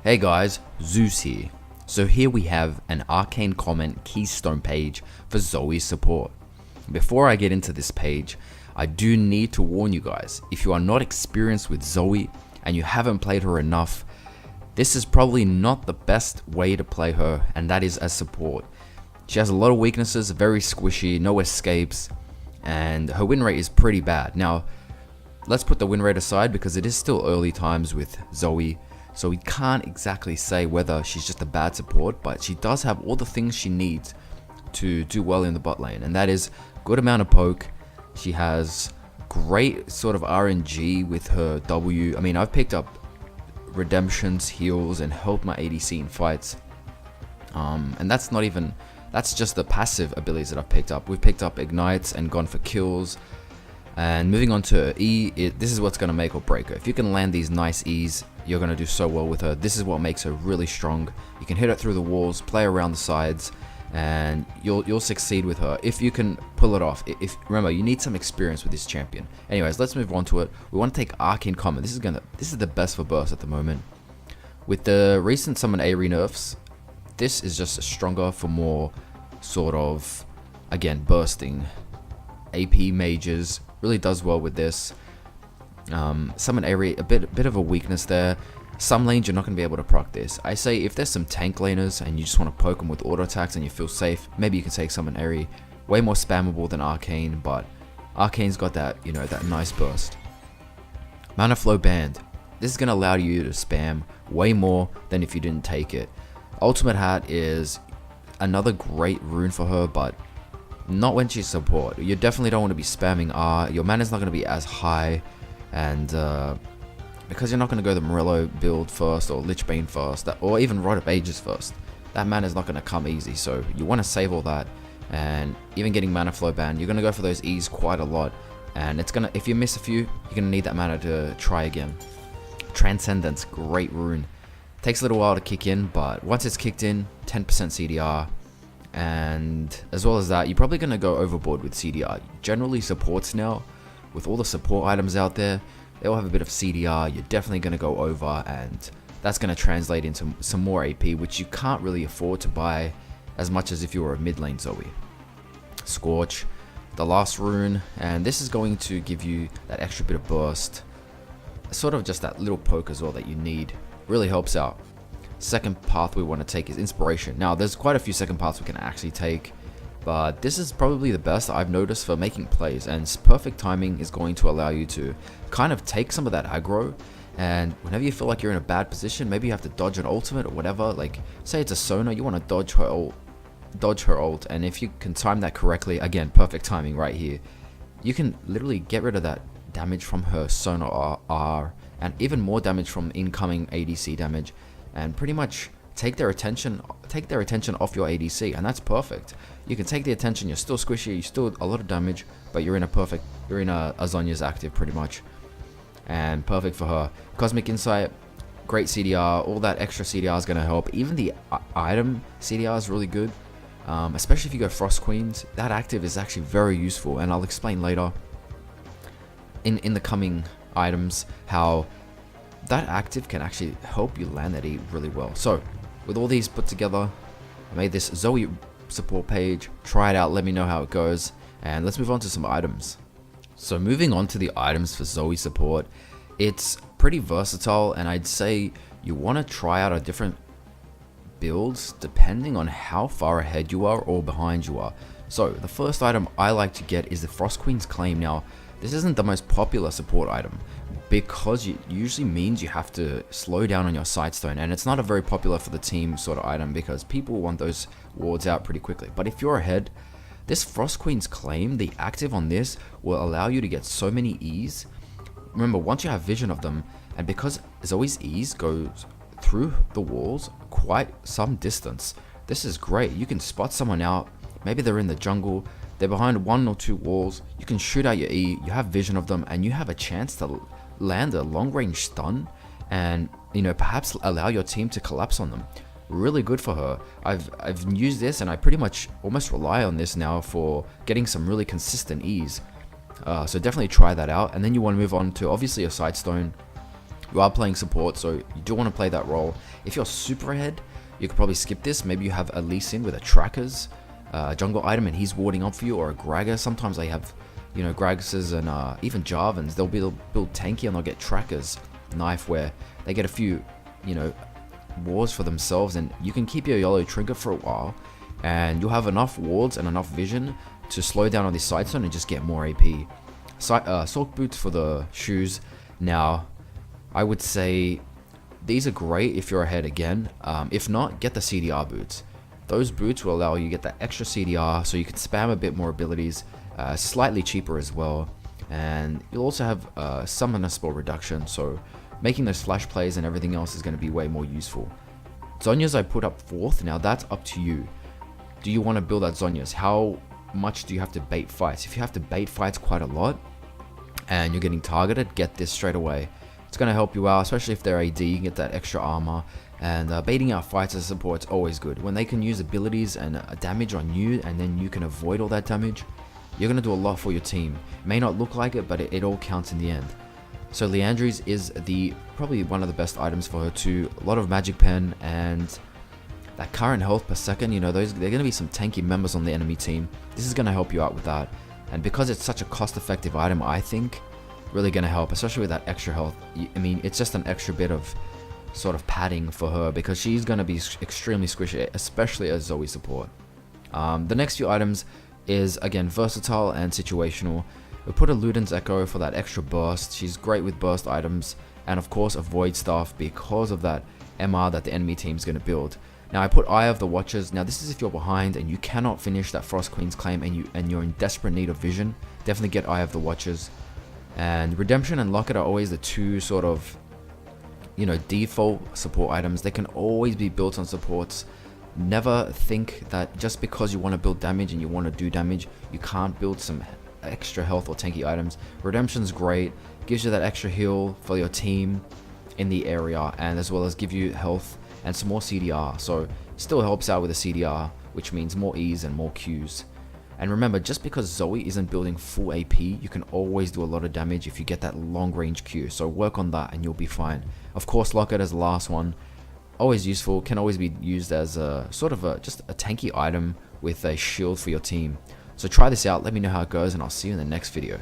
Hey guys, Zoose here. So here we have an Arcane Comet keystone page for ZOE support. Before I get into this page, I do need to warn you guys, if you are not experienced with ZOE and you haven't played her enough, this is probably not the best way to play her, and that is as support. She has a lot of weaknesses, very squishy, no escapes, and her win rate is pretty bad. Now, let's put the win rate aside because it is still early times with ZOE. So we can't exactly say whether she's just a bad support, but she does have all the things she needs to do well in the bot lane, and that is good amount of poke. She has great sort of RNG with her W. I mean, I've picked up redemptions, heals, and helped my ADC in fights. And that's just the passive abilities that I've picked up. We've picked up ignites and gone for kills. And moving on to E, this is what's going to make or break her. If you can land these nice E's, you're going to do so well with her. This is what makes her really strong. You can hit it through the walls, play around the sides, and you'll succeed with her if you can pull it off. Remember, you need some experience with this champion. Anyways, let's move on to it. We want to take Arcane Comet. This is the best for burst at the moment. With the recent summon Ahri nerfs, this is just stronger for more sort of, again, bursting. AP mages really does well with this. Summon Ahri, a bit of a weakness there. Some lanes you're not going to be able to proc this. I say if there's some tank laners and you just want to poke them with auto attacks and you feel safe, maybe you can take Summon Ahri. Way more spammable than Arcane, but Arcane's got that, you know, that nice burst. Mana Flow Band. This is going to allow you to spam way more than if you didn't take it. Ultimate Hat is another great rune for her, but not when she's support. You definitely don't want to be spamming R. Your mana's not going to be as high, and because you're not going to go the Morello build first or Lich Bane first, or even Rod of Ages first, that mana is not going to come easy. So you want to save all that, and even getting Mana Flow Ban, you're going to go for those E's quite a lot, and it's gonna, if you miss a few, you're going to need that mana to try again. Transcendence, great rune. Takes a little while to kick in, but once it's kicked in, 10% CDR. And as well as that, you're probably going to go overboard with CDR. Generally, supports now, with all the support items out there, they all have a bit of CDR. You're definitely going to go over, and that's going to translate into some more AP, which you can't really afford to buy as much as if you were a mid lane ZOE. Scorch, the last rune, and this is going to give you that extra bit of burst. Sort of just that little poke as well that you need. Really helps out. Second path we want to take is Inspiration. Now, there's quite a few second paths we can actually take, but this is probably the best I've noticed for making plays, and perfect timing is going to allow you to kind of take some of that aggro, and whenever you feel like you're in a bad position, maybe you have to dodge an ultimate or whatever, like say it's a Sona, you want to dodge her ult, and if you can time that correctly, again, perfect timing right here, you can literally get rid of that damage from her Sona R, and even more damage from incoming ADC damage, and pretty much take their attention off your ADC, and that's perfect. You can take the attention, you're still squishy, you still a lot of damage, but you're in a Zhonya's active pretty much, and perfect for her. Cosmic Insight, great CDR, all that extra CDR is going to help. Even the item CDR is really good, especially if you go Frost Queens. That active is actually very useful, and I'll explain later in the coming items how that active can actually help you land that E really well. So with all these put together, I made this ZOE support page. Try it out, let me know how it goes, and let's move on to some items. So moving on to the items for ZOE support, it's pretty versatile, and I'd say you want to try out a different builds depending on how far ahead you are or behind you are. So the first item I like to get is the Frost Queen's Claim. Now, this isn't the most popular support item because it usually means you have to slow down on your Sightstone, and it's not a very popular for the team sort of item because people want those wards out pretty quickly. But if you're ahead, this Frost Queen's Claim, the active on this, will allow you to get so many E's. Remember, once you have vision of them, and because ZOE's E's goes through the walls quite some distance, this is great. You can spot someone out, maybe they're in the jungle, they're behind 1 or 2 walls, you can shoot out your E, you have vision of them, and you have a chance to land a long range stun and, you know, perhaps allow your team to collapse on them. Really good for her. I've used this, and I pretty much almost rely on this now for getting some really consistent E's. So definitely try that out. And then you want to move on to obviously a Sightstone. You are playing support, so you do want to play that role. If you're super ahead, you could probably skip this. Maybe you have a Lee Sin with a Trackers jungle item and he's warding up for you, or a Gragas. Sometimes they have, you know, Gragases and even Jarvans. They'll build tanky and they'll get Trackers knife where they get a few, you know, wards for themselves, and you can keep your yellow trigger for a while and you'll have enough wards and enough vision to slow down on this side zone and just get more AP. Sock boots for the shoes. Now, I would say these are great if you're ahead again. If not, get the CDR boots. Those boots will allow you to get that extra CDR so you can spam a bit more abilities, slightly cheaper as well. And you'll also have summoner spell reduction, so making those flash plays and everything else is going to be way more useful. Zhonya's I put up 4th. Now that's up to you. Do you want to build that Zhonya's? How much do you have to bait fights? If you have to bait fights quite a lot and you're getting targeted, get this straight away. It's going to help you out, especially if they're AD. You can get that extra armor, and baiting out fights as support is always good. When they can use abilities and damage on you and then you can avoid all that damage, you're going to do a lot for your team. It may not look like it, but it all counts in the end. So Liandry's is probably one of the best items for her too. A lot of magic pen and that current health per second, you know, they're going to be some tanky members on the enemy team. This is going to help you out with that. And because it's such a cost-effective item, I think, really going to help, especially with that extra health. I mean, it's just an extra bit of sort of padding for her because she's going to be extremely squishy, especially as ZOE support. The next few items is, again, versatile and situational. We put a Luden's Echo for that extra burst. She's great with burst items, and of course a Void Staff because of that MR that the enemy team is going to build. Now I put Eye of the Watchers. Now this is if you're behind and you cannot finish that Frost Queen's claim and you're in desperate need of vision. Definitely get Eye of the Watchers. And Redemption and Locket are always the two sort of, you know, default support items. They can always be built on supports. Never think that just because you want to build damage and you want to do damage, you can't build some extra health or tanky items. Redemption's great, gives you that extra heal for your team in the area, and as well as give you health and some more CDR. So still helps out with the CDR, which means more ease and more Qs. And remember, just because ZOE isn't building full AP, you can always do a lot of damage if you get that long range Q. So work on that and you'll be fine. Of course, Locket as the last one, always useful, can always be used as a sort of just a tanky item with a shield for your team. So try this out, let me know how it goes, and I'll see you in the next video.